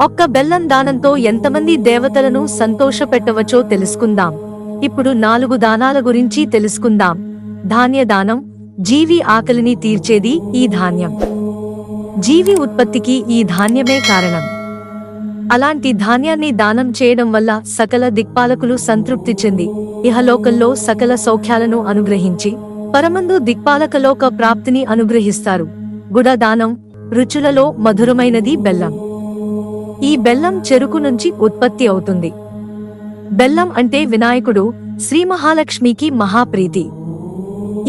ఒక్క బెల్లం దానంతో ఎంతమంది దేవతలను సంతోషపెట్టవచ్చో తెలుసుకుందాం. ఇప్పుడు 4 దానాల గురించి తెలుసుకుందాం. ధాన్యదానం. జీవి ఆకలిని తీర్చేది ఈ ధాన్యం. జీవి ఉత్పత్తికి ఈ ధాన్యమే కారణం. అలాంటి ధాన్యాన్ని దానం చేయడం వల్ల సకల దిక్పాలకులు సంతృప్తి చెంది ఇహలోకంలో సకల సౌఖ్యాలను అనుగ్రహించి పరమందు దిక్పాలకలోక ప్రాప్తిని అనుగ్రహిస్తారు. గుడదానం. రుచులలో మధురమైనది బెల్లం. ఈ బెల్లం చెరుకు నుంచి ఉత్పత్తి అవుతుంది. బెల్లం అంటే వినాయకుడు, శ్రీ మహాలక్ష్మికి మహాప్రీతి.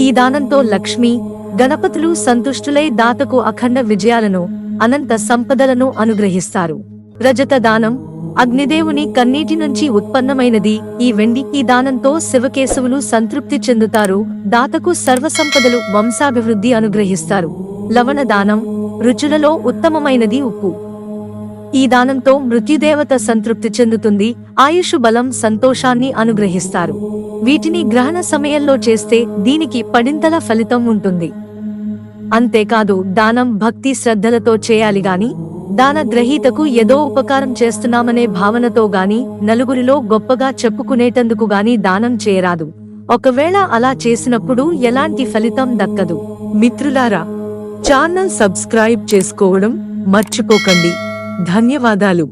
ఈ దానంతో లక్ష్మి, గణపతులు సంతుష్టులై దాతకు అఖండ విజయాలను, అనంత సంపదలను అనుగ్రహిస్తారు. రజత దానం. అగ్నిదేవుని కన్నీటి నుంచి ఉత్పన్నమైనది ఈ వెండి. ఈ దానంతో శివకేశవులు సంతృప్తి చెందుతారు. దాతకు సర్వసంపదలు, వంశాభివృద్ధి అనుగ్రహిస్తారు. లవణ దానం. రుచులలో ఉత్తమమైనది ఉప్పు. ఈ దానంతో మృత్యుదేవత సంతృప్తి చెందుతుంది. ఆయుషు బలం, సంతోషాన్ని అనుగ్రహిస్తారు. వీటిని గ్రహణ సమయంలో చేస్తే దీనికి పడింతల ఫలితం ఉంటుంది. అంతేకాదు దానం భక్తి శ్రద్ధలతో చేయాలి గాని, దాన గ్రహీతకు ఏదో ఉపకారం చేస్తున్నామనే భావనతో గాని, నలుగురిలో గొప్పగా చెప్పుకునేటందుకు గాని దానం చేయరాదు. ఒకవేళ అలా చేసినప్పుడు ఎలాంటి ఫలితం దక్కదు. మిత్రులారా, ఛానల్ సబ్స్క్రైబ్ చేసుకోవడం మర్చిపోకండి. ధన్యవాదాలు.